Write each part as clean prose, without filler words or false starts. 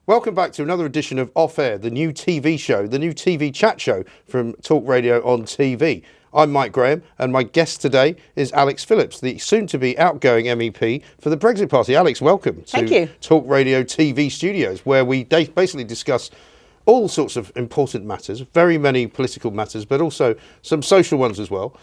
Welcome back to another edition of Off Air, the new TV show, the new TV chat show from Talk Radio on TV. I'm Mike Graham, and my guest today is Alex Phillips, the soon-to-be outgoing MEP for the Brexit Party. Alex, welcome to Talk Radio TV studios, where we basically discuss all sorts of important matters, very many political matters, but also some social ones as well.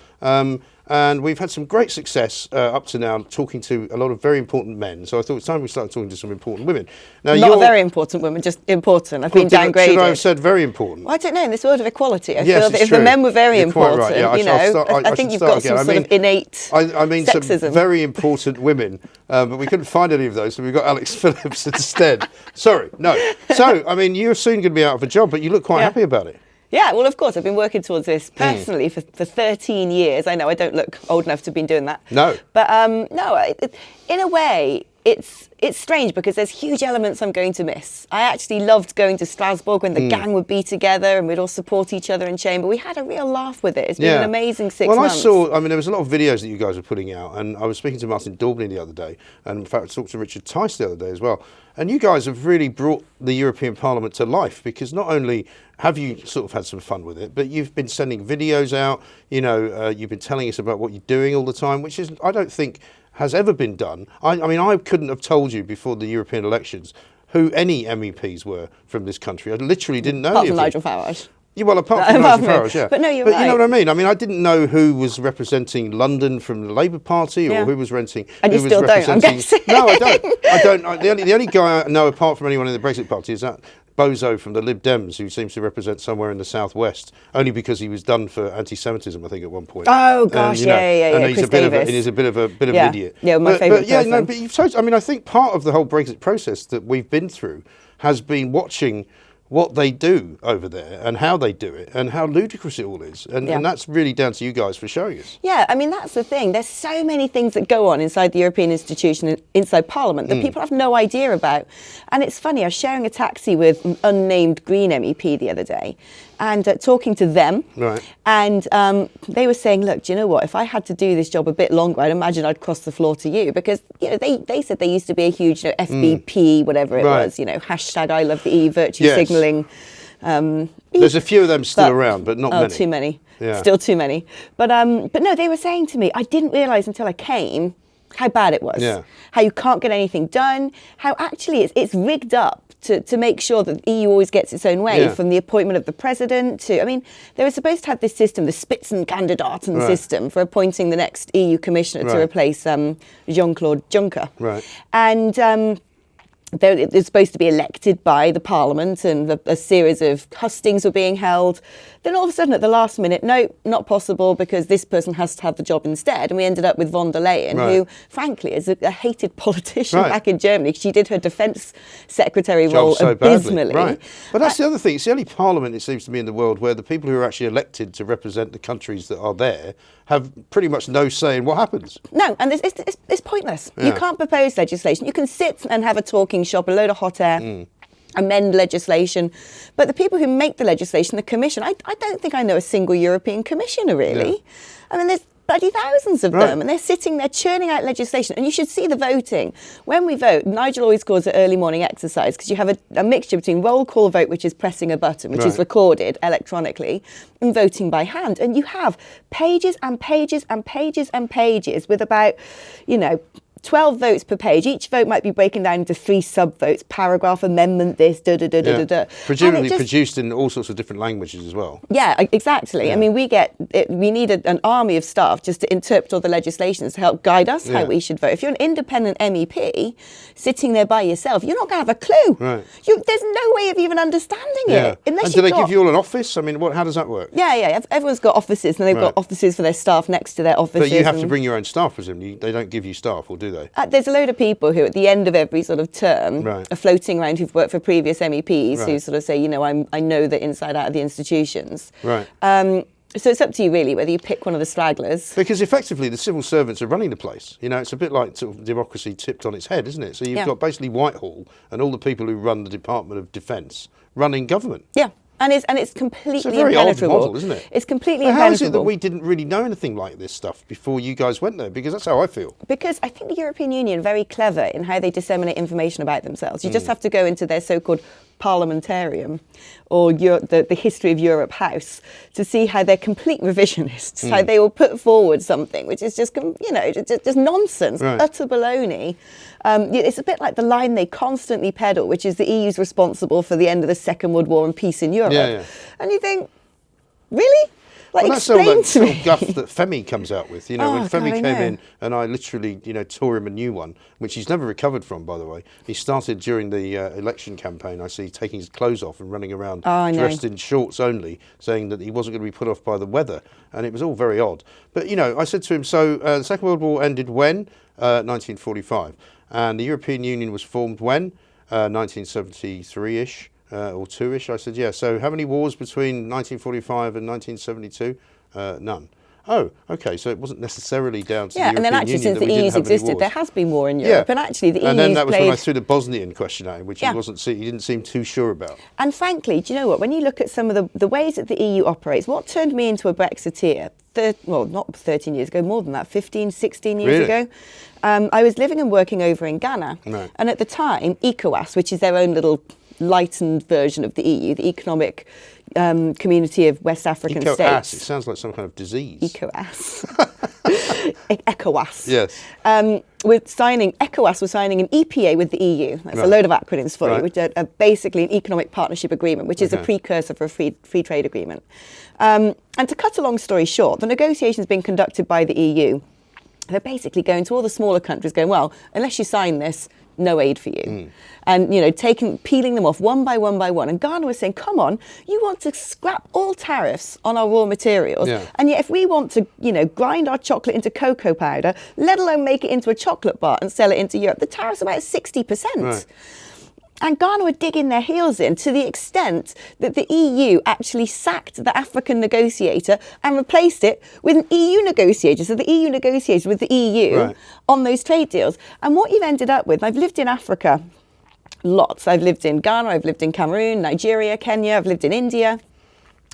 And we've had some great success up to now talking to a lot of very important men. So I thought it's time we started talking to some important women. Now, Not very important women, just important. I've been downgraded. Should I have said very important? Well, I don't know. In this world of equality, I feel that if the men were very important, right. Yeah, I think you've got some sort of innate sexism. Some very important women, but we couldn't find any of those, so we've got Alex Phillips instead. Sorry, no. So, I mean, you're soon going to be out of a job, but you look quite happy about it. Yeah, well, of course, I've been working towards this personally for 13 years. I know I don't look old enough to have been doing that. No. But in a way, it's strange because there's huge elements I'm going to miss. I actually loved going to Strasbourg when the gang would be together and we'd all support each other in chamber. We had a real laugh with it. It's been an amazing 6 months. There was a lot of videos that you guys were putting out, and I was speaking to Martin Daubney the other day, and in fact I talked to Richard Tice the other day as well. And you guys have really brought the European Parliament to life, because not only have you sort of had some fun with it, but you've been sending videos out, you've been telling us about what you're doing all the time, which is, I don't think, has ever been done. I mean, I couldn't have told you before the European elections who any MEPs were from this country. I literally didn't know. Apart from Nigel Farage. Yeah, well, apart from Nigel Farage, yeah. But no, you're right. But you know what I mean? I mean, I didn't know who was representing London from the Labour Party or who was renting. And you still don't, I'm guessing. No, I don't. The only guy I know, apart from anyone in the Brexit Party, is that bozo from the Lib Dems, who seems to represent somewhere in the southwest, only because he was done for anti-Semitism, I think, at one point. Oh gosh, yeah. And he's a bit of an idiot. Yeah, my favourite person. But you've I mean, I think part of the whole Brexit process that we've been through has been watching what they do over there and how they do it and how ludicrous it all is. And that's really down to you guys for showing us. Yeah, I mean, that's the thing. There's so many things that go on inside the European institution, inside Parliament, that people have no idea about. And it's funny, I was sharing a taxi with an unnamed Green MEP the other day and talking to them. Right. And they were saying, look, do you know what? If I had to do this job a bit longer, I'd imagine I'd cross the floor to you, because they said they used to be a huge FBP, whatever it was, hashtag I love the EU virtue signalling. There's a few of them still around, but not many. Oh, too many. Yeah. Still too many. But no, they were saying to me, I didn't realise until I came how bad it was. Yeah. How you can't get anything done. How actually it's rigged up to make sure that the EU always gets its own way, from the appointment of the president to, I mean, they were supposed to have this system, the Spitzenkandidaten system, for appointing the next EU commissioner to replace Jean-Claude Juncker. Right. And they're supposed to be elected by the Parliament, and a series of hustings were being held. Then all of a sudden at the last minute, no, not possible, because this person has to have the job instead. And we ended up with von der Leyen, who frankly is a hated politician back in Germany. She did her defence secretary role abysmally. Right. But that's the other thing. It's the only Parliament, it seems to me, in the world where the people who are actually elected to represent the countries that are there have pretty much no say in what happens. No, and it's pointless. You can't propose legislation. You can sit and have a talking shop, a load of hot air, amend legislation. But the people who make the legislation, the Commission, I don't think I know a single European Commissioner, really. Yeah. I mean, there's bloody thousands of them, and they're sitting there churning out legislation. And you should see the voting. When we vote, Nigel always calls it early morning exercise, because you have a mixture between roll call vote, which is pressing a button, which is recorded electronically, and voting by hand. And you have pages and pages and pages and pages with about, 12 votes per page. Each vote might be broken down into 3 sub-votes, paragraph, amendment, this, da-da-da-da-da-da. Presumably produced in all sorts of different languages as well. Yeah, exactly. Yeah. I mean, we need an army of staff just to interpret all the legislations to help guide us how we should vote. If you're an independent MEP sitting there by yourself, you're not going to have a clue. Right. There's no way of even understanding it. And do they give you all an office? I mean, how does that work? Yeah. Everyone's got offices, and they've got offices for their staff next to their offices. But you have to bring your own staff, presumably. They don't give you staff, or do they? There's a load of people who, at the end of every sort of term, are floating around who've worked for previous MEPs who sort of say, I know the inside out of the institutions. Right. So it's up to you, really, whether you pick one of the stragglers. Because effectively, the civil servants are running the place. It's a bit like sort of democracy tipped on its head, isn't it? So you've got basically Whitehall and all the people who run the Department of Defence running government. Yeah. And it's completely It's a very odd impenetrable. model, isn't it? It's completely How impenetrable. is it that we didn't really know anything like this stuff before you guys went there? Because that's how I feel. Because I think the European Union are very clever in how they disseminate information about themselves. You just have to go into their so-called parliamentarium or the History of Europe house to see how they're complete revisionists, how they will put forward something which is just, just nonsense, utter baloney. It's a bit like the line they constantly peddle, which is the EU's responsible for the end of the Second World War and peace in Europe. Yeah. And you think, really? Like, Well, that's all explain that to me. guff that Femi comes out with. When Oh, Femi God, I came know. in, and I literally, tore him a new one, which he's never recovered from, by the way. He started during the election campaign, I see, taking his clothes off and running around I know. dressed in shorts only, saying that he wasn't going to be put off by the weather. And it was all very odd. But, I said to him, so the Second World War ended when? 1945. And the European Union was formed when? 1973-ish. Or two-ish. I said, yeah. So how many wars between 1945 and 1972? None. Oh, okay. So it wasn't necessarily down to the European and then actually Union since that the we didn't EU's have any existed, wars. there has been war in Europe. And actually the EU's And then that was when I played... threw the Bosnian question at him, which Yeah. he didn't seem too sure about. And frankly, do you know what? When you look at some of the ways that the EU operates, what turned me into a Brexiteer, not 13 years ago, more than that, 15, 16 years Really? ago, I was living and working over in Ghana. Right. And at the time, ECOWAS, which is their own little lightened version of the EU, the Economic Community of West African ECOWAS, it States. sounds like some kind of disease. ECOWAS. ECOWAS. Yes. ECOWAS was signing an EPA with the EU. That's a load of acronyms for you, which are basically an economic partnership agreement, which is a precursor for a free trade agreement. And to cut a long story short, the negotiations being conducted by the EU, they're basically going to all the smaller countries going, well, unless you sign this, no aid for you. And, peeling them off one by one. And Ghana was saying, come on, you want to scrap all tariffs on our raw materials. Yeah. And yet if we want to, grind our chocolate into cocoa powder, let alone make it into a chocolate bar and sell it into Europe, the tariff's about 60%. Right. And Ghana were digging their heels in to the extent that the EU actually sacked the African negotiator and replaced it with an EU negotiator. So the EU negotiated with the EU on those trade deals. And what you've ended up with, I've lived in Africa lots. I've lived in Ghana, I've lived in Cameroon, Nigeria, Kenya, I've lived in India.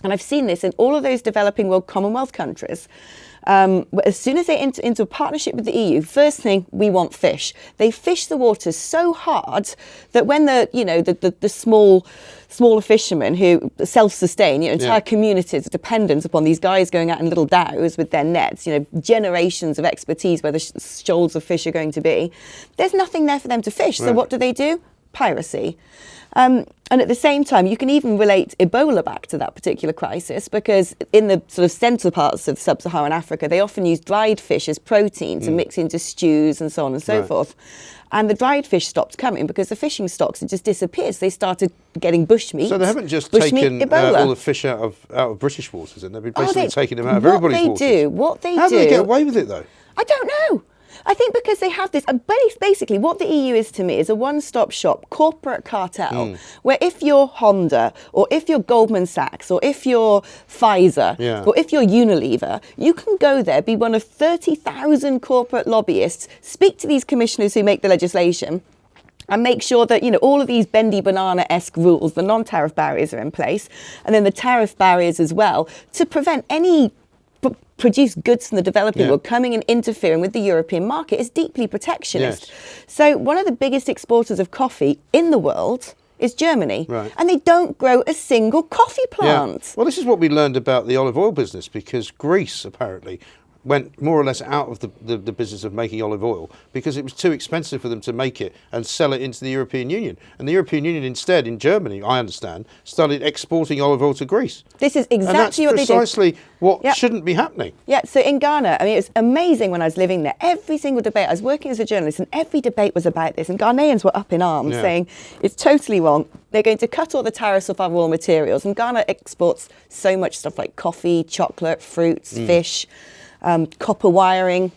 And I've seen this in all of those developing world Commonwealth countries. As soon as they enter into a partnership with the EU, first thing, we want fish. They fish the waters so hard that when the smaller fishermen who self-sustain, entire communities are dependent upon these guys going out in little dhows with their nets, generations of expertise where the shoals of fish are going to be. There's nothing there for them to fish. So what do? Piracy. And at the same time, you can even relate Ebola back to that particular crisis, because in the sort of central parts of sub-Saharan Africa, they often use dried fish as protein to mix into stews and so on and so forth. And the dried fish stopped coming because the fishing stocks had just disappeared. So they started getting bushmeat. So they haven't just bushmeat, taken Ebola. all the fish out of British waters, and they've been basically taking them out of everybody's waters. What they do. How do they get away with it, though? I don't know. I think because they have this, basically what the EU is to me is a one-stop shop corporate cartel, where if you're Honda, or if you're Goldman Sachs, or if you're Pfizer, or if you're Unilever, you can go there, be one of 30,000 corporate lobbyists, speak to these commissioners who make the legislation, and make sure that, all of these bendy banana-esque rules, the non-tariff barriers are in place, and then the tariff barriers as well, to prevent any produce goods from the developing world coming and interfering with the European market is deeply protectionist. So one of the biggest exporters of coffee in the world is Germany. And they don't grow a single coffee plant. Well, this is what we learned about the olive oil business, because Greece apparently went more or less out of the business of making olive oil because it was too expensive for them to make it and sell it into the European Union. And the European Union instead, in Germany, I understand, started exporting olive oil to Greece. This is exactly what they do. And that's precisely what shouldn't be happening. Yeah, so in Ghana, it was amazing when I was living there. Every single debate, I was working as a journalist, and every debate was about this. And Ghanaians were up in arms saying, it's totally wrong. They're going to cut all the tariffs off our raw materials. And Ghana exports so much stuff like coffee, chocolate, fruits, fish, copper wiring.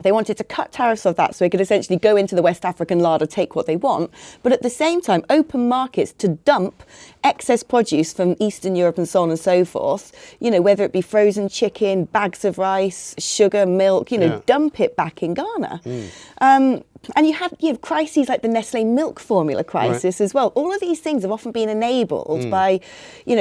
They wanted to cut tariffs off that so they could essentially go into the West African larder, take what they want, but at the same time open markets to dump excess produce from Eastern Europe and so on and so forth, whether it be frozen chicken, bags of rice, sugar, milk, dump it back in Ghana. And you have crises like the Nestle milk formula crisis as well. All of these things have often been enabled by,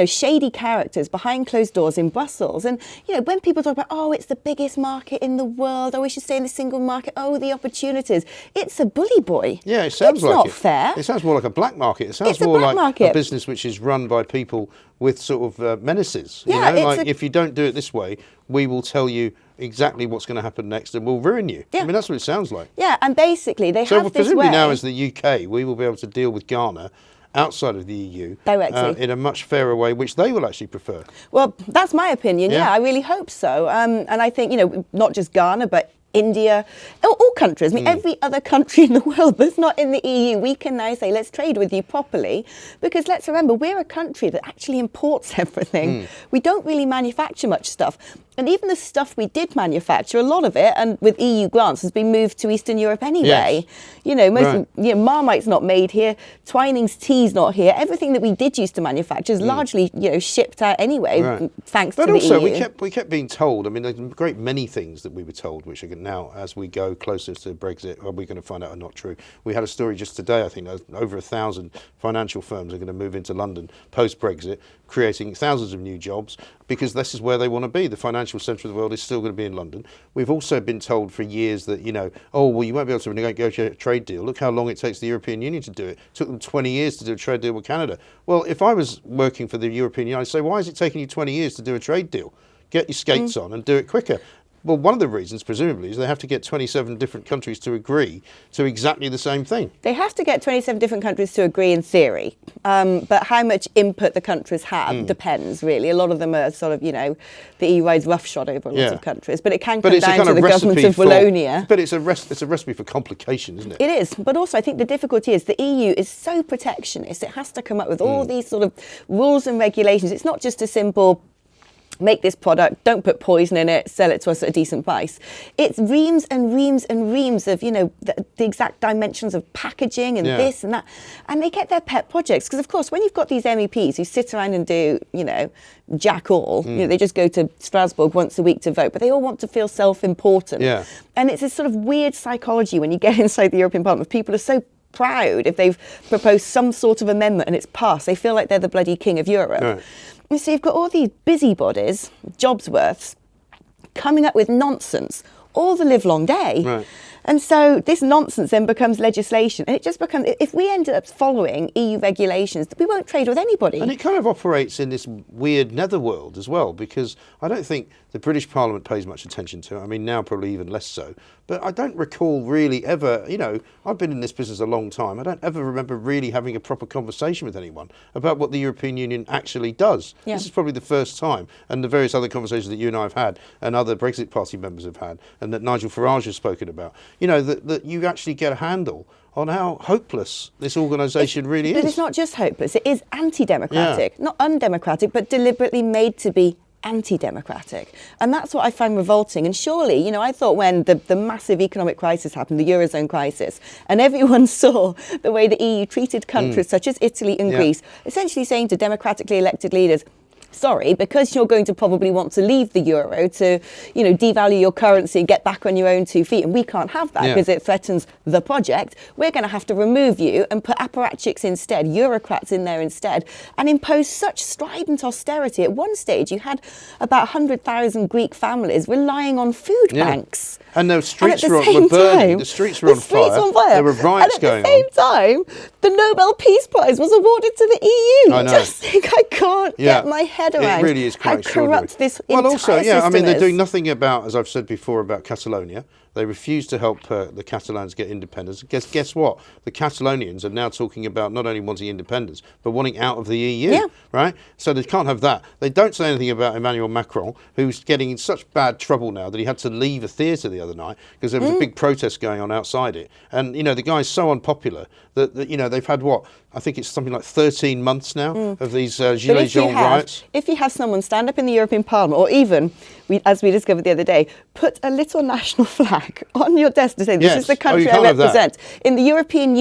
shady characters behind closed doors in Brussels. And, when people talk about, oh, it's the biggest market in the world, oh, we should stay in the single market, oh, the opportunities. It's a bully boy. Yeah, it sounds like not fair. It sounds more like a black market. It sounds more like a business which is run by people with sort of menaces. If you don't do it this way, we will tell you exactly what's going to happen next and we'll ruin you. Yeah. I mean, that's what it sounds like. Yeah, and basically they have this way. So presumably now as the UK, we will be able to deal with Ghana outside of the EU directly in a much fairer way, which they will actually prefer. Well, that's my opinion. Yeah, I really hope so. And I think, not just Ghana, but India, all countries. I mean, every other country in the world that's not in the EU, we can now say, let's trade with you properly. Because let's remember, we're a country that actually imports everything. We don't really manufacture much stuff. And even the stuff we did manufacture, a lot of it, and with EU grants, has been moved to Eastern Europe anyway. Yes. Marmite's not made here, Twining's tea's not here. Everything that we did used to manufacture is largely, shipped out anyway, thanks to the EU. But also, we kept being told. I mean, there's a great many things that we were told, which are now, as we go closer to Brexit, are we going to find out are not true. We had a story just today, I think, over 1,000 financial firms are going to move into London post-Brexit, creating thousands of new jobs, because this is where they want to be. The financial centre of the world is still going to be in London. We've also been told for years that, you won't be able to negotiate a trade deal. Look how long it takes the European Union to do it. It took them 20 years to do a trade deal with Canada. Well, if I was working for the European Union, I'd say, why is it taking you 20 years to do a trade deal? Get your skates on and do it quicker. Well, one of the reasons, presumably, is they have to get 27 different countries to agree to exactly the same thing. They have to get 27 different countries to agree in theory. But how much input the countries have depends, really. A lot of them are sort of, the EU rides roughshod over a lot of countries. But it can come down to the government of Wallonia. But it's a recipe for complication, isn't it? It is. But also, I think the difficulty is the EU is so protectionist. It has to come up with all these sort of rules and regulations. It's not just a simple make this product, don't put poison in it, sell it to us at a decent price. It's reams and reams and reams of, the exact dimensions of packaging and this and that. And they get their pet projects. Because, of course, when you've got these MEPs who sit around and do, jack all, they just go to Strasbourg once a week to vote, but they all want to feel self-important. Yeah. And it's this sort of weird psychology when you get inside the European Parliament. People are so proud if they've proposed some sort of amendment and it's passed. They feel like they're the bloody king of Europe. Right. And so you've got all these busybodies, Jobsworths, coming up with nonsense all the livelong day. Right. And so this nonsense then becomes legislation. And it just becomes, if we end up following EU regulations, we won't trade with anybody. And it kind of operates in this weird netherworld as well, because I don't think the British Parliament pays much attention to it. I mean, now probably even less so. But I don't recall really ever, I've been in this business a long time. I don't ever remember really having a proper conversation with anyone about what the European Union actually does. Yeah. This is probably the first time. And the various other conversations that you and I have had and other Brexit Party members have had and that Nigel Farage has spoken about, that you actually get a handle on how hopeless this organisation really is. But it's not just hopeless. It is anti-democratic. Not undemocratic, but deliberately made to be anti-democratic. And that's what I find revolting. And surely, I thought when the massive economic crisis happened, the Eurozone crisis, and everyone saw the way the EU treated countries such as Italy and Greece, essentially saying to democratically elected leaders, sorry, because you're going to probably want to leave the euro to, devalue your currency and get back on your own 2 feet. And we can't have that because it threatens the project. We're going to have to remove you and put apparatchiks instead, Eurocrats in there instead, and impose such strident austerity. At one stage, you had about 100,000 Greek families relying on food banks. And the streets were burning. The streets were on fire. There were riots going on. And at the same time, the Nobel Peace Prize was awarded to the EU. I know. Just think I can't get my head around it really is quite how corrupt this entire system is. They're doing nothing about, as I've said before, about Catalonia. They refuse to help the Catalans get independence. Guess what? The Catalonians are now talking about not only wanting independence, but wanting out of the EU, right? So they can't have that. They don't say anything about Emmanuel Macron, who's getting in such bad trouble now that he had to leave a theatre the other night because there was a big protest going on outside it. And, the guy's so unpopular that they've had I think it's something like 13 months now of these Gilets jaunes riots. If you have someone stand up in the European Parliament, or even, as we discovered the other day, put a little national flag on your desk to say, this is the country I represent. In the European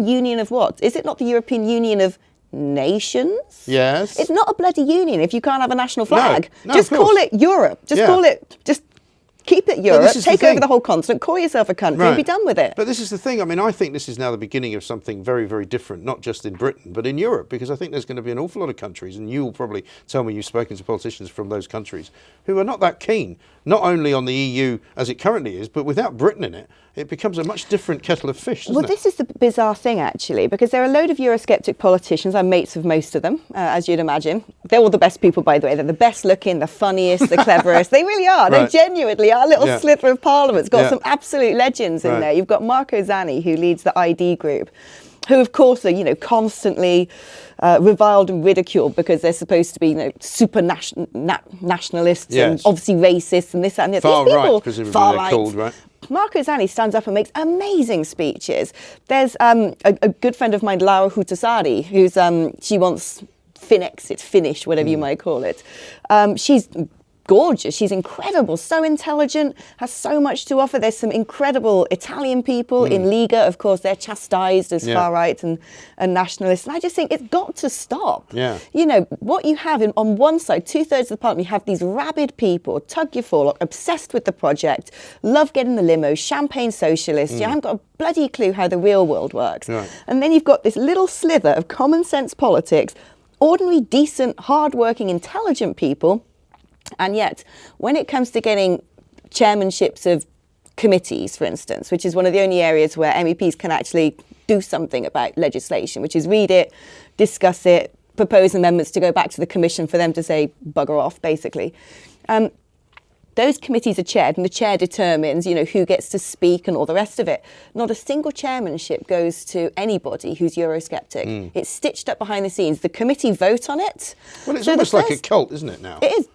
Union of what? Is it not the European Union of nations? Yes. It's not a bloody union if you can't have a national flag. No, just call it Europe. Just call it, Keep it Europe, take over thing. the whole continent, call yourself a country and be done with it. But this is the thing. I mean, I think this is now the beginning of something very, very different, not just in Britain, but in Europe, because I think there's going to be an awful lot of countries, and you will probably tell me you've spoken to politicians from those countries, who are not that keen, not only on the EU as it currently is, but without Britain in it, it becomes a much different kettle of fish, doesn't it? Well, this is the bizarre thing, actually, because there are a load of Eurosceptic politicians. I'm mates of most of them, as you'd imagine. They're all the best people, by the way. They're the best looking, the funniest, the cleverest. They really are. They genuinely are. Our little sliver of Parliament's got some absolute legends in there. You've got Marco Zanni, who leads the ID group, who, of course, are, constantly reviled and ridiculed because they're supposed to be, super nationalists and obviously racists and this, that, and the other. Far These people, right, presumably they're called, right? Marco Zanni stands up and makes amazing speeches. There's a good friend of mine, Laura Huhtasaari, who's she wants Finnish, whatever you might call it. She's gorgeous. She's incredible, so intelligent, has so much to offer. There's some incredible Italian people in Liga. Of course, they're chastised as far right and nationalists. And I just think it's got to stop. Yeah. What you have on one side, 2/3 of the parliament, you have these rabid people, tug your forelock, obsessed with the project, love getting the limo, champagne socialists. You haven't got a bloody clue how the real world works. Right. And then you've got this little sliver of common sense politics, ordinary, decent, hardworking, intelligent people. And yet, when it comes to getting chairmanships of committees, for instance, which is one of the only areas where MEPs can actually do something about legislation, which is read it, discuss it, propose amendments to go back to the Commission for them to say, bugger off, basically. Those committees are chaired, and the chair determines, who gets to speak and all the rest of it. Not a single chairmanship goes to anybody who's Eurosceptic. It's stitched up behind the scenes. The committee vote on it. Well, it's almost like a cult, isn't it, now? It is.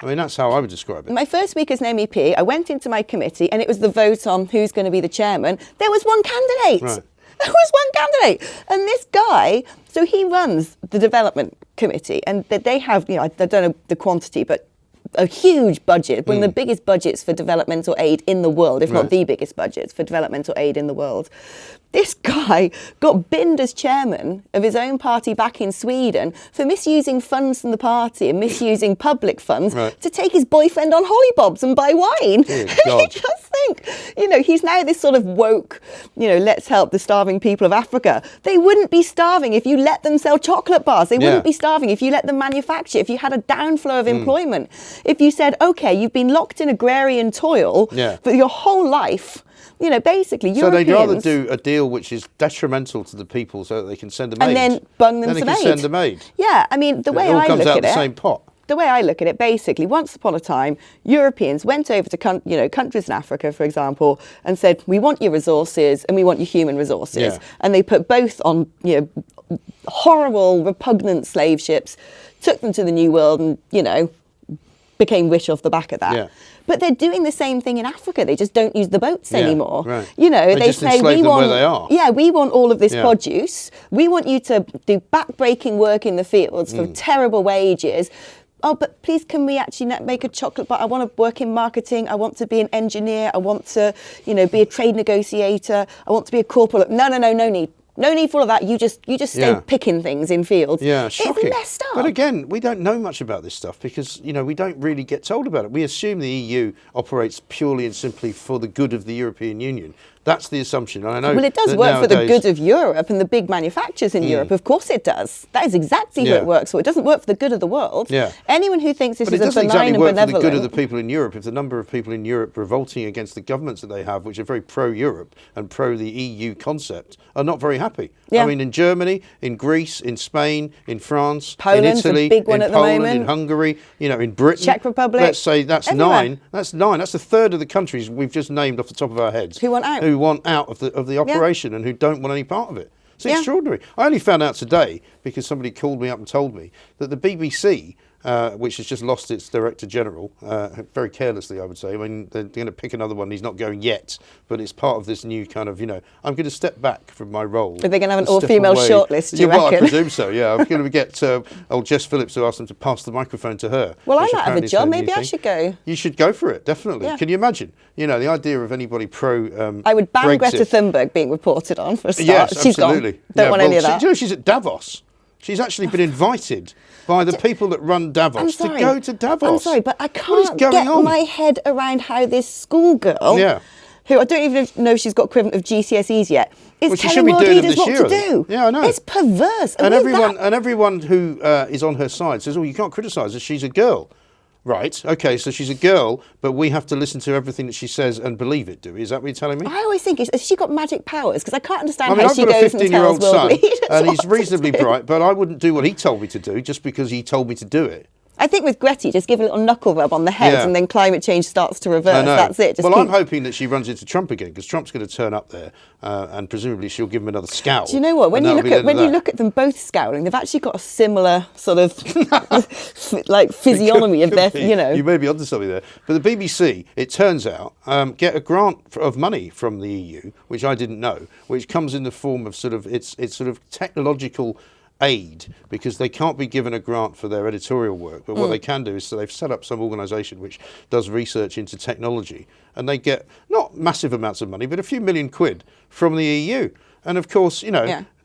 I mean, that's how I would describe it. My first week as an MEP, I went into my committee and it was the vote on who's going to be the chairman. There was one candidate. Right. There was one candidate. And this guy, so he runs the development committee, and they have, I don't know the quantity, but a huge budget, one of the biggest budgets for developmental aid in the world, if not the biggest budgets for developmental aid in the world. This guy got binned as chairman of his own party back in Sweden for misusing funds from the party and misusing public funds to take his boyfriend on hollybobs and buy wine. I just think, he's now this sort of woke, let's help the starving people of Africa. They wouldn't be starving if you let them sell chocolate bars. They wouldn't be starving if you let them manufacture, if you had a downflow of employment. If you said, okay, you've been locked in agrarian toil for your whole life, basically, so Europeans... they'd rather do a deal which is detrimental to the people so that they can send them aid. And then bung them some aid. Then they can send them aid. Yeah, I mean, the way I look at it... It all comes out of the same pot. The way I look at it, basically, once upon a time, Europeans went over to countries in Africa, for example, and said, we want your resources and we want your human resources. Yeah. And they put both on, horrible, repugnant slave ships, took them to the New World and, became rich off the back of that. Yeah. But they're doing the same thing in Africa. They just don't use the boats anymore. Right. They just say, enslave them where they are. Yeah, we want all of this produce. We want you to do back-breaking work in the fields for terrible wages. Oh, but please, can we actually make a chocolate bar? I want to work in marketing. I want to be an engineer. I want to, be a trade negotiator. I want to be a corporal. No need. No need for all of that. You just stay picking things in fields. Yeah, shocking. It's messed up. But again, we don't know much about this stuff because, we don't really get told about it. We assume the EU operates purely and simply for the good of the European Union. That's the assumption. And I know. Well, it does work for the good of Europe and the big manufacturers in Europe. Of course it does. That is exactly who it works for. It doesn't work for the good of the world. Yeah. Anyone who thinks this is a benign and benevolent... But it doesn't exactly work for the good of the people in Europe. If the number of people in Europe revolting against the governments that they have, which are very pro-Europe and pro the EU concept, are not very happy. Yeah. I mean, in Germany, in Greece, in Spain, in France, Poland's in Italy, a big one in at the Poland, moment. in Hungary, in Britain. Czech Republic. Let's say that's everywhere. 9. That's 9. That's a third of the countries we've just named off the top of our heads. Who want out. Who want out of the operation and who don't want any part of it. It's extraordinary. I only found out today because somebody called me up and told me that the BBC, which has just lost its Director General, very carelessly, I would say. I mean, they're going to pick another one. He's not going yet, but it's part of this new kind of, I'm going to step back from my role. Are they going to have an all-female shortlist, do you reckon? Well, I presume so, yeah. I'm going to get old Jess Phillips to ask them to pass the microphone to her. Well, I might have a job. Maybe I should go. You should go for it, definitely. Yeah. Can you imagine? The idea of anybody pro I would ban Brexit. Greta Thunberg being reported on for a start. Yes, she's absolutely. gone. Don't want any of that. She's at Davos. She's actually been invited by the people that run Davos to go to Davos. I'm sorry, but I can't get my head around how this schoolgirl, who I don't even know if she's got equivalent of GCSEs yet, is telling world leaders what to do. Yeah, I know. It's perverse. And everyone who is on her side says, "Oh, you can't criticise her. She's a girl." Right, okay, so she's a girl, but we have to listen to everything that she says and believe it, do we? Is that what you're telling me? I always think, has she got magic powers? Because I can't understand how she goes and tells world leaders and he's reasonably bright, but I wouldn't do what he told me to do just because he told me to do it. I think with Gretty, just give a little knuckle rub on the head and then climate change starts to reverse. That's it. I'm hoping that she runs into Trump again, because Trump's going to turn up there and presumably she'll give him another scowl. Do you know what? When you look at them both scowling, they've actually got a similar sort of physiognomy of their, You may be onto something there. But the BBC, it turns out, get a grant of money from the EU, which I didn't know, which comes in the form of it's sort of technological aid, because they can't be given a grant for their editorial work, but what they can do is, so they've set up some organisation which does research into technology, and they get not massive amounts of money, but a few million quid from the EU. And of course,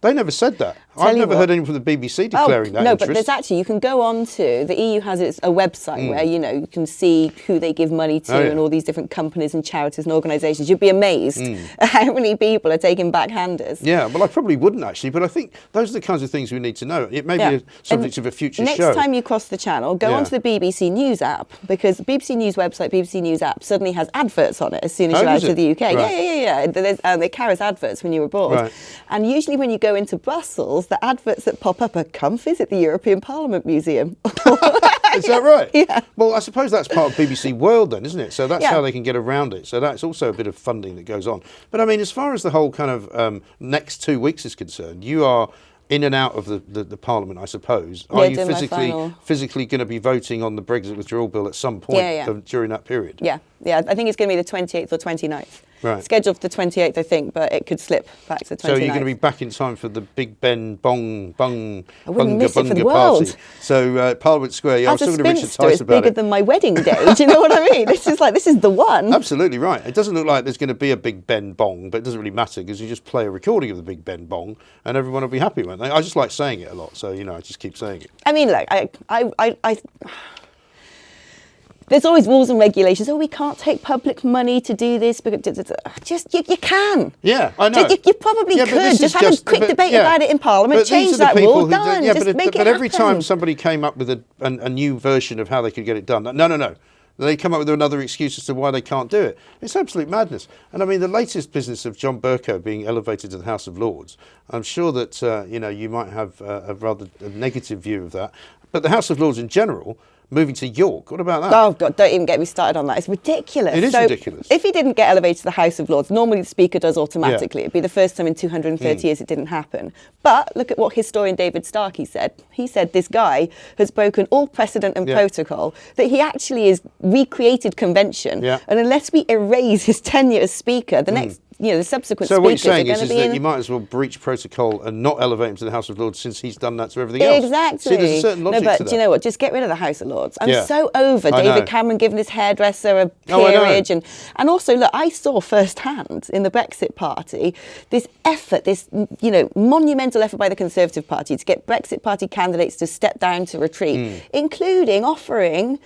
they never said that. I've never heard anyone from the BBC declaring that interest. But there's actually, you can go on to, the EU has a website where, you can see who they give money to and all these different companies and charities and organisations. You'd be amazed at how many people are taking backhanders. Yeah, well, I probably wouldn't actually, but I think those are the kinds of things we need to know. It may be a subject of a future show. Next time you cross the channel, go onto the BBC News app, because the BBC News website, BBC News app, suddenly has adverts on it as soon as you're out of the UK. Right. Yeah. They carry adverts when you're abroad. Right. And usually when you go into Brussels, the adverts that pop up are, come visit the European Parliament Museum. Is that right? Yeah. Well, I suppose that's part of BBC World then, isn't it? So that's how they can get around it. So that's also a bit of funding that goes on. But I mean, as far as the whole kind of next 2 weeks is concerned, you are in and out of the Parliament, I suppose. Are you physically going to be voting on the Brexit withdrawal bill at some point during that period? Yeah, I think it's going to be the 28th or 29th. Right. Scheduled for the 28th, I think, but it could slip back to the 29th. So you're going to be back in time for the Big Ben Bunga world. party. So Parliament Square, I was talking to Richard Tice about it. It's bigger than my wedding day, do you know what I mean? This is the one. Absolutely right. It doesn't look like there's going to be a Big Ben Bong, but it doesn't really matter, because you just play a recording of the Big Ben Bong and everyone will be happy, won't they? I just like saying it a lot, so, I just keep saying it. I mean, look, I there's always rules and regulations. Oh, we can't take public money to do this. Just, you can. Yeah, I know. You probably could. Just have a quick debate about it in Parliament, change that rule, done. Make it every time somebody came up with a new version of how they could get it done, no. They come up with another excuse as to why they can't do it. It's absolute madness. And I mean, the latest business of John Bercow being elevated to the House of Lords, I'm sure that, you might have a rather negative view of that. But the House of Lords in general, moving to York, what about that? Oh, God, don't even get me started on that. It's ridiculous. It is ridiculous. If he didn't get elevated to the House of Lords, normally the Speaker does automatically. It'd be the first time in 230 years it didn't happen. But look at what historian David Starkey said. He said this guy has broken all precedent and protocol, that he actually has recreated convention. Yeah. And unless we erase his tenure as Speaker, the next... the subsequent so speakers what you're saying is that you might as well breach protocol and not elevate him to the House of Lords, since he's done that to everything else. Exactly. See, there's a certain logic to that. Do you know what? Just get rid of the House of Lords. I'm so over David Cameron giving his hairdresser a peerage. And also, look, I saw firsthand in the Brexit Party this effort, this monumental effort by the Conservative Party to get Brexit Party candidates to step down to retreat, including offering,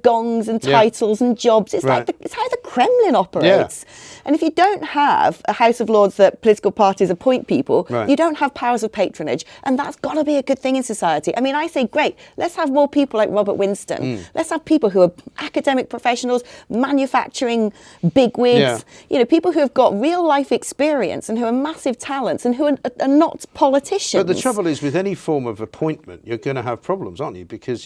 gongs and titles and jobs. It's it's how the Kremlin operates. And if you don't have a House of Lords that political parties appoint people, you don't have powers of patronage, and that's got to be a good thing in society. I mean, I say, great, let's have more people like Robert Winston. Let's have people who are academic professionals, manufacturing bigwigs, people who have got real life experience and who are massive talents and who are not politicians. But the trouble is, with any form of appointment, you're going to have problems, aren't you? Because,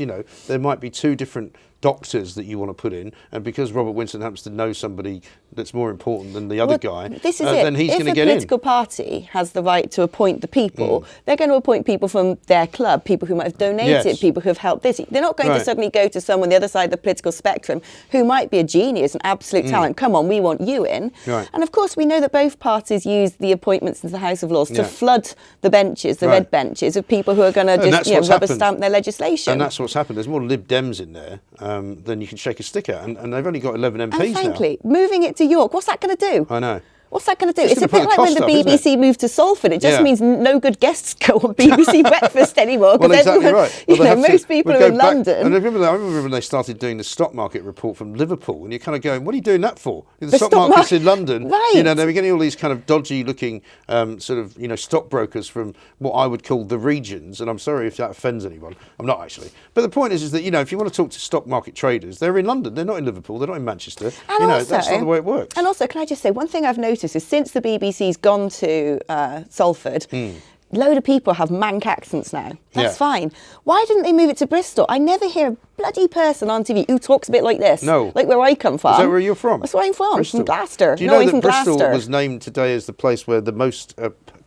there might be two different doctors that you want to put in, and because Robert Winston happens to know somebody that's more important than the other guy, this is then he's going to get in. If a political party has the right to appoint the people, they're going to appoint people from their club, people who might have donated, people who have helped this. They're not going to suddenly go to someone the other side of the political spectrum who might be a genius, an absolute talent. Come on, we want you in. And of course, we know that both parties use the appointments into the House of Lords to flood the benches, the red benches, of people who are going to just rubber stamp their legislation. And that's what's happened. There's more Lib Dems in there than you can shake a stick at, and they've only got 11 MPs now. Moving it to York, what's that going to do? I know. What's that going to do? It's It's a gonna bit put the like when the cost up, isn't BBC moved to Salford. It just Yeah. means no good guests go on BBC Breakfast anymore. Well, exactly everyone, right. Well, you they know, have to- most people we are go in back- London. And I remember when they started doing the stock market report from Liverpool, and you're kind of going, what are you doing that for? The stock stock market's mar- in London. Right. You know, they were getting all these kind of dodgy looking sort of, you know, stockbrokers from what I would call the regions. And I'm sorry if that offends anyone. I'm not actually. But the point is that, you know, if you want to talk to stock market traders, they're in London. They're not in Liverpool. They're not in Manchester. And you know, also, that's not the way it works. And also, can I just say, one thing I've noticed is since the BBC's gone to Salford, load of people have Manc accents now. That's Yeah. fine. Why didn't they move it to Bristol? I never hear a bloody person on TV who talks a bit like this. No. Like where I come from. Is that where you're from? That's where I'm from. Bristol. From Gloucester. Do you No, know I'm that from Bristol Gloucester. was named today as the place where the most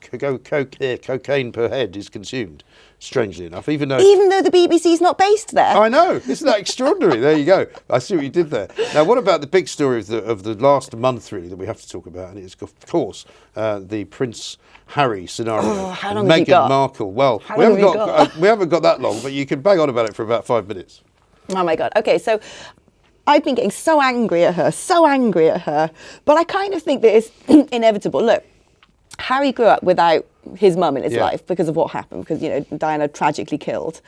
cocaine per head is consumed? Strangely enough, even though the BBC's not based there. I know, isn't that extraordinary? There you go. I see what you did there. Now, what about the big story of the last month, really, that we have to talk about? And it's, of course, the Prince Harry scenario. Oh, how long have you Meghan got? Markle. Well, How we long haven't have you got we haven't got that long, but you can bang on about it for about 5 minutes. Oh my God. Okay, so I've been getting so angry at her, but I kind of think that it's inevitable. Look, Harry grew up without his mum in his life because of what happened, because, you know, Diana tragically killed.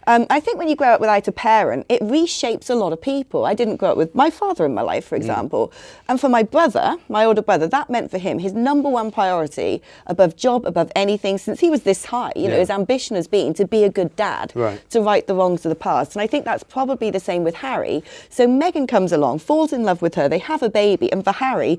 I think when you grow up without a parent, it reshapes a lot of people. I didn't grow up with my father in my life, for example. And for my brother, my older brother, that meant for him his number one priority above job, above anything, since he was this high. You know, his ambition has been to be a good dad, to right the wrongs of the past. And I think that's probably the same with Harry. So Meghan comes along, falls in love with her, they have a baby, and for Harry,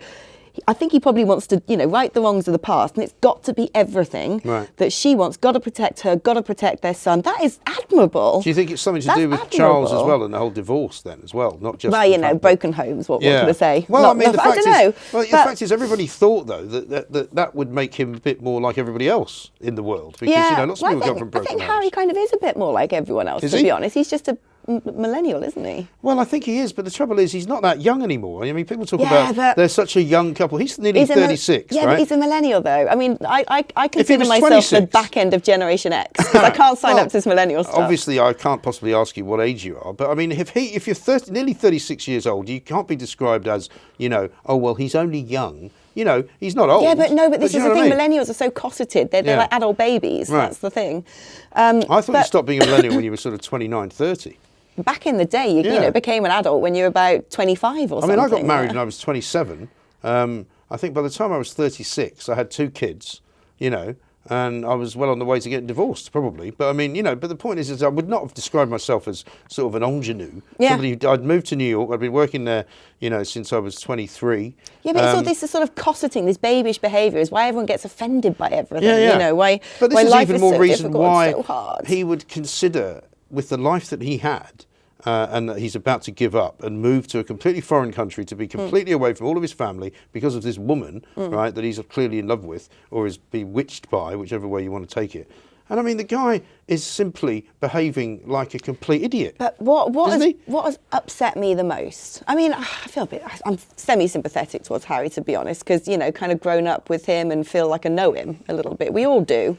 I think he probably wants to, you know, right the wrongs of the past, and it's got to be everything that she wants. Got to protect her, got to protect their son. That is admirable. Do you think it's something to do with Charles as well and the whole divorce then as well, not just? Well, you know, broken homes. What can I say? Well, Not, I mean, the fact I don't know. Well, the fact is, everybody thought though that would make him a bit more like everybody else in the world, because you know, lots of people come from broken I think homes. Harry kind of is a bit more like everyone else. To be honest, he's just a millennial, isn't he? Well, I think he is, but the trouble is he's not that young anymore. I mean, people talk about they're such a young couple. He's nearly 36, right? But he's a millennial, though. I mean, I consider myself 26, the back end of Generation X, because I can't sign up to this millennial stuff. Obviously, I can't possibly ask you what age you are, but I mean, if you're nearly 36 years old, you can't be described as, you know, oh, well, he's only young. You know, he's not old. Yeah, but this is the thing. I mean? Millennials are so cosseted. They're like adult babies. Right. That's the thing. I thought you stopped being a millennial when you were sort of 29, 30. Back in the day, you know, became an adult when you were about 25 or something. I mean, I got married when I was 27. I think by the time I was 36, I had 2 kids, you know, and I was well on the way to getting divorced, probably. But I mean, you know, but the point is I would not have described myself as sort of an ingenue. Yeah. I'd moved to New York. I'd been working there, you know, since I was 23. Yeah, but it's all this sort of cosseting, this babyish behaviour is why everyone gets offended by everything. Yeah. You know, why But this why is life even more so reason difficult, why so hard. he would consider, with the life that he had, and that he's about to give up and move to a completely foreign country to be completely away from all of his family because of this woman, right, that he's clearly in love with or is bewitched by, whichever way you want to take it. And I mean, the guy is simply behaving like a complete idiot. But what has upset me the most? I mean, I'm semi-sympathetic towards Harry, to be honest, because, you know, kind of grown up with him and feel like I know him a little bit. We all do.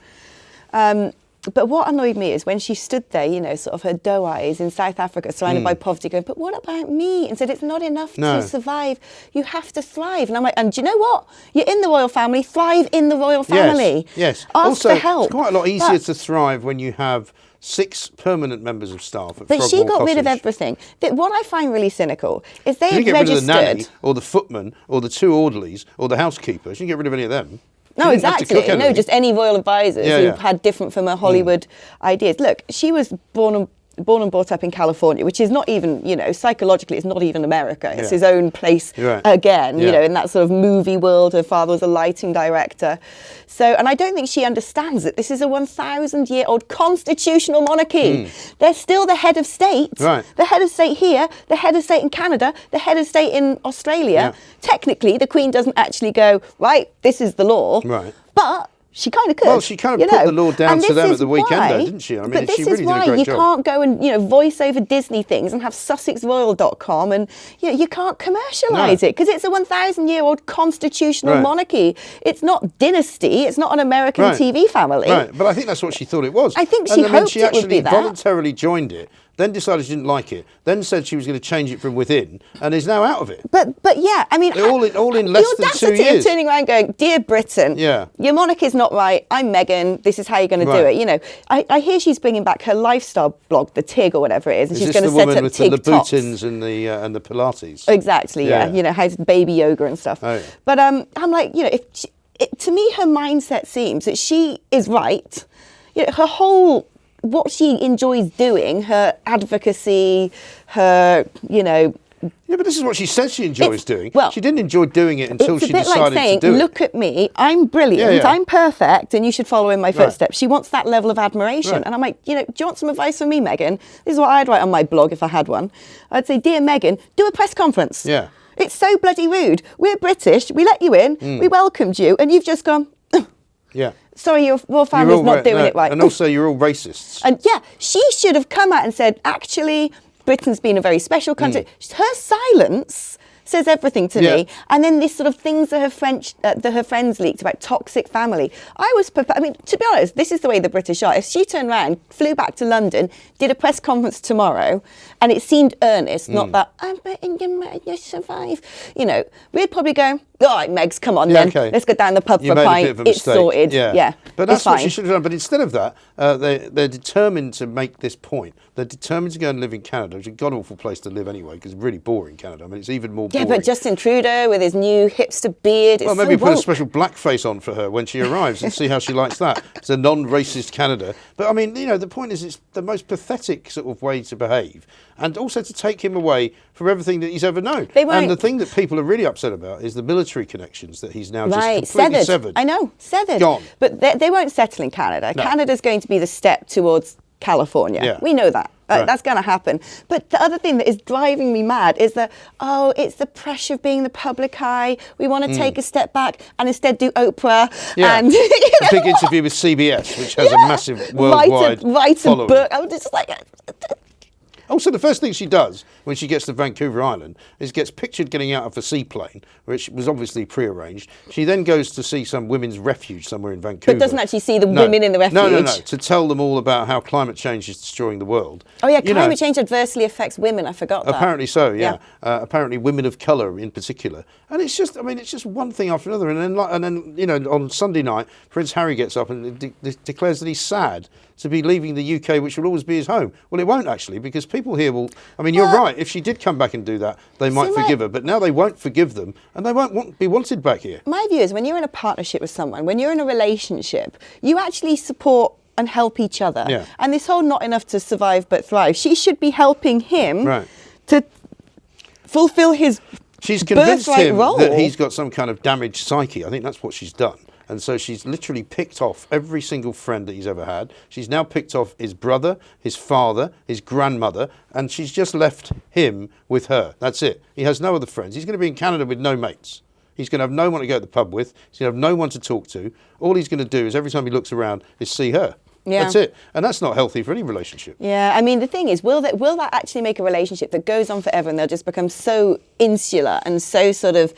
But what annoyed me is when she stood there, you know, sort of her doe eyes in South Africa, surrounded by poverty, going, but what about me? And said, it's not enough to survive. You have to thrive. And I'm like, and do you know what? You're in the royal family. Thrive in the royal family. Yes. Ask also, for help. It's quite a lot easier to thrive when you have 6 permanent members of staff at But she got rid of Cottage. everything. What I find really cynical is they She had didn't get rid of the nanny registered. or the footman or the 2 orderlies or the housekeeper. She didn't get rid of any of them. No, exactly. No, just any royal advisors who had different from her Hollywood ideas. Look, she was born and brought up in California, which is not even, you know, psychologically, it's not even America. It's his own place again, you know, in that sort of movie world. Her father was a lighting director. So, and I don't think she understands that this is a 1,000-year-old constitutional monarchy. They're still the head of state. Right. The head of state here, the head of state in Canada, the head of state in Australia. Technically, the Queen doesn't actually go, right, this is the law. Right. But she kind of could. Well, she kind of put the law down to them at the weekend, though, didn't she? I mean, but this she really is why did a great you job. can't go and, you know, voice over Disney things and have SussexRoyal.com and, you know, you can't commercialise it because it's a 1,000-year-old constitutional monarchy. It's not dynasty. It's not an American TV family. Right, but I think that's what she thought it was. I think she hoped she it would be actually that. voluntarily joined it then decided she didn't like it, then said she was going to change it from within, and is now out of it. But yeah, I mean, all in less than 2 years. The audacity of turning around going, dear Britain, your monarchy's not right, I'm Meghan, this is how you're going to do it. You know, I hear she's bringing back her lifestyle blog, the TIG or whatever it is, and she's going to set up TIG with the Louboutins and the Pilates. Exactly, yeah. You know, has baby yoga and stuff. Oh, yeah. But I'm like, you know, to me, her mindset seems that she is right. You know, her whole, what she enjoys doing, her advocacy, her, you know. Yeah, but this is what she says she enjoys doing. Well, she didn't enjoy doing it until she decided to do it. It's a bit like saying, look at me, I'm brilliant, I'm perfect, and you should follow in my footsteps. She wants that level of admiration. And I'm like, you know, do you want some advice from me, Meghan? This is what I'd write on my blog if I had one. I'd say, dear Meghan, do a press conference. Yeah. It's so bloody rude. We're British, we let you in, we welcomed you, and you've just gone, yeah. Sorry, your royal family's not doing it right. And also, you're all racists. And yeah, she should have come out and said, actually, Britain's been a very special country. Her silence says everything to me. And then this sort of things that her friends leaked about toxic family. I mean, to be honest, this is the way the British are. If she turned around, flew back to London, did a press conference tomorrow, and it seemed earnest, not that, I'm betting you survive. You know, we'd probably go, all right, Megs, come on then. Okay. Let's go down the pub for a pint. It's sorted. Yeah. But that's what she should have done. But instead of that, they're determined to make this point. They're determined to go and live in Canada, which is a god-awful place to live anyway, because it's really boring, Canada. I mean, it's even more boring. Yeah, but Justin Trudeau with his new hipster beard. Well, maybe put a special blackface on for her when she arrives and see how she likes that. It's a non-racist Canada. But I mean, you know, the point is it's the most pathetic sort of way to behave. And also to take him away from everything that he's ever known. And the thing that people are really upset about is the military connections that he's now just completely severed. I know, severed. Gone. But they won't settle in Canada. No. Canada's going to be the step towards California. Yeah. We know that. That's going to happen. But the other thing that is driving me mad is that, it's the pressure of being the public eye. We want to take a step back and instead do Oprah. Yeah. And a big interview with CBS, which has a massive worldwide write following. A book. I was just like... Also, the first thing she does when she gets to Vancouver Island is gets pictured getting out of a seaplane, which was obviously prearranged. She then goes to see some women's refuge somewhere in Vancouver. But doesn't actually see the women in the refuge. No. To tell them all about how climate change is destroying the world. Oh yeah, climate change adversely affects women. I forgot that. Apparently so, yeah. Apparently women of colour in particular. And it's just, I mean, it's just one thing after another. And then you know, on Sunday night, Prince Harry gets up and declares that he's sad to be leaving the UK, which will always be his home. Well, it won't actually, because people here will... I mean, you're right. If she did come back and do that, they might forgive her. But now they won't forgive them, and they won't be wanted back here. My view is when you're in a partnership with someone, when you're in a relationship, you actually support and help each other. Yeah. And this whole not enough to survive but thrive, she should be helping him to fulfill his She's convinced him role. That he's got some kind of damaged psyche. I think that's what she's done. And so she's literally picked off every single friend that he's ever had. She's now picked off his brother, his father, his grandmother, and she's just left him with her. That's it. He has no other friends. He's going to be in Canada with no mates. He's going to have no one to go to the pub with. He's going to have no one to talk to. All he's going to do is every time he looks around is see her. Yeah. That's it. And that's not healthy for any relationship. Yeah, I mean, the thing is, will that actually make a relationship that goes on forever and they'll just become so insular and so sort of,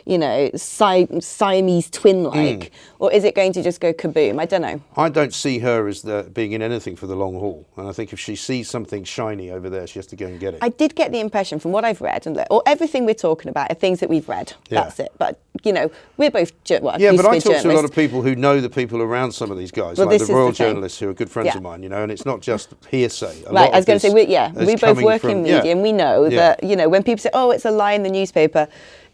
you know, Siamese twin-like? Or is it going to just go kaboom? I don't know. I don't see her as being in anything for the long haul. And I think if she sees something shiny over there, she has to go and get it. I did get the impression from what I've read, or everything we're talking about are things that we've read. Yeah. That's it. But, you know, we're both but I talk to a lot of people who know the people around some of these guys, like the royal journalists who are good friends of mine, you know, and it's not just hearsay. Right, I was going to say, we both work in media and we know that, you know, when people say, oh, it's a lie in the newspaper,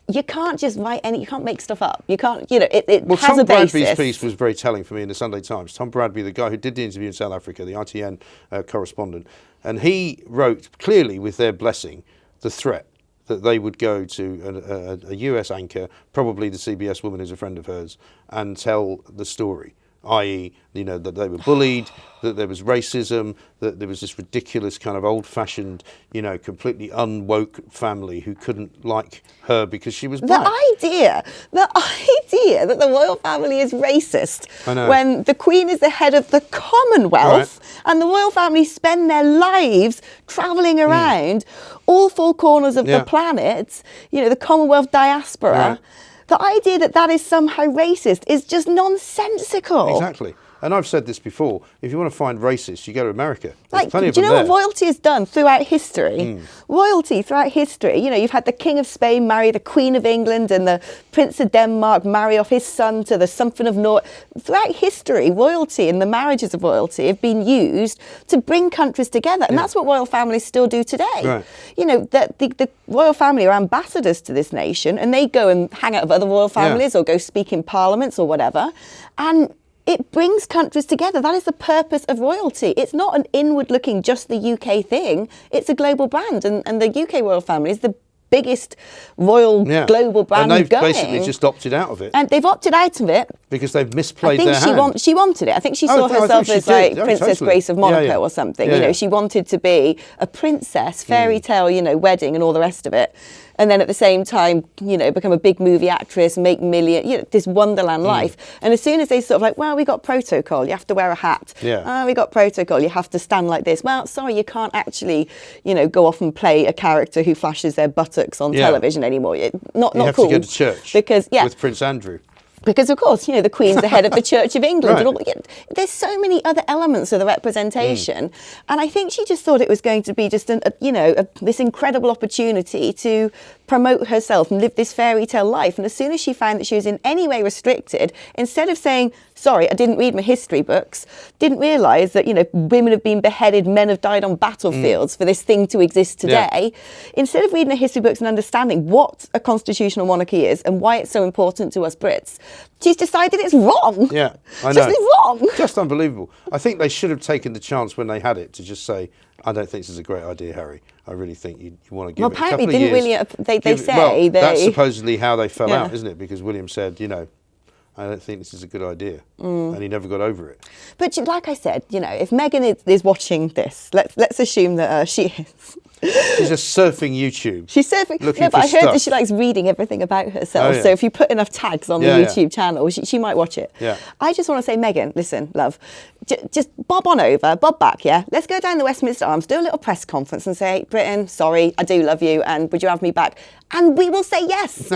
you can't just you can't make stuff up. You can't, you know, it has a basis. Tom Bradby's piece was very telling for me in the Sunday Times. Tom Bradby, the guy who did the interview in South Africa, the ITN correspondent, and he wrote clearly with their blessing the threat that they would go to a US anchor, probably the CBS woman who's a friend of hers, and tell the story. I.e., you know, that they were bullied, that there was racism, that there was this ridiculous kind of old-fashioned, you know, completely unwoke family who couldn't like her because she was black. The idea that the royal family is racist when the Queen is the head of the Commonwealth and the royal family spend their lives travelling around all four corners of the planet, you know, the Commonwealth diaspora. The idea that is somehow racist is just nonsensical. Exactly. And I've said this before, if you want to find racists, you go to America. There's Like, plenty of do you them know there. what royalty has done throughout history? Royalty throughout history. You know, you've had the King of Spain marry the Queen of England and the Prince of Denmark marry off his son to the something of North. Throughout history, royalty and the marriages of royalty have been used to bring countries together. And that's what royal families still do today. Right. You know, the royal family are ambassadors to this nation, and they go and hang out with other royal families or go speak in parliaments or whatever. And it brings countries together. That is the purpose of royalty. It's not an inward-looking, just the UK thing. It's a global brand. And the UK royal family is the biggest royal global brand and they've going. basically just opted out of it. And they've opted out of it. Because they've I misplayed think their hand. she wanted it. I think she Oh, saw I think herself she as did. like Oh, Princess totally. Grace of Monaco Yeah. or something. Yeah, You know, yeah. she wanted to be a princess, fairy tale, you know, wedding and all the rest of it. And then at the same time, you know, become a big movie actress, make millions, you know, this wonderland life. And as soon as they sort of like, well, we got protocol, you have to wear a hat. Yeah. Oh, we got protocol, you have to stand like this. Well, sorry, you can't actually, you know, go off and play a character who flashes their buttocks on television anymore. Not You have cool. to go to church Because, with Prince Andrew. Because, of course, you know, the Queen's the head of the Church of England. Right. And all, there's so many other elements of the representation. And I think she just thought it was going to be just, this incredible opportunity to promote herself and live this fairy tale life. And as soon as she found that she was in any way restricted, instead of saying, sorry, I didn't read my history books, didn't realise that, you know, women have been beheaded, men have died on battlefields for this thing to exist today. Instead of reading her history books and understanding what a constitutional monarchy is and why it's so important to us Brits, she's decided it's wrong. Yeah, I know. Just wrong. Just unbelievable. I think they should have taken the chance when they had it to just say, I don't think this is a great idea, Harry. I really think you want to give Well, it a couple apparently of didn't years. William, they say well, they... that's supposedly how they fell Yeah. out, isn't it? Because William said, you know, I don't think this is a good idea. And he never got over it. But like I said, you know, if Meghan is watching this, let's assume that she is. She's just surfing YouTube. She's surfing. Looking No, but for I heard that stuff. she likes reading everything about herself. Oh, yeah. So if you put enough tags on the Yeah, yeah. YouTube channel, she might watch it. Yeah. I just want to say, Meghan, listen, love, just bob on over, bob back, yeah? Let's go down the Westminster Arms, do a little press conference and say, Britain, sorry, I do love you, and would you have me back? And we will say yes.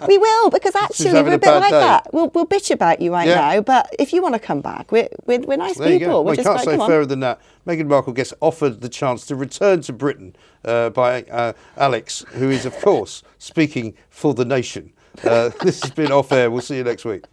We will, because actually having we're a a bit bad like day. that. We'll bitch about you right Yeah. now, but if you want to come back, we're nice There you go. people. We're Well, you just can't like, say come on. fairer than that. Meghan Markle gets offered the chance to return to Britain by Alex, who is, of course, speaking for the nation. This has been Off Air. We'll see you next week.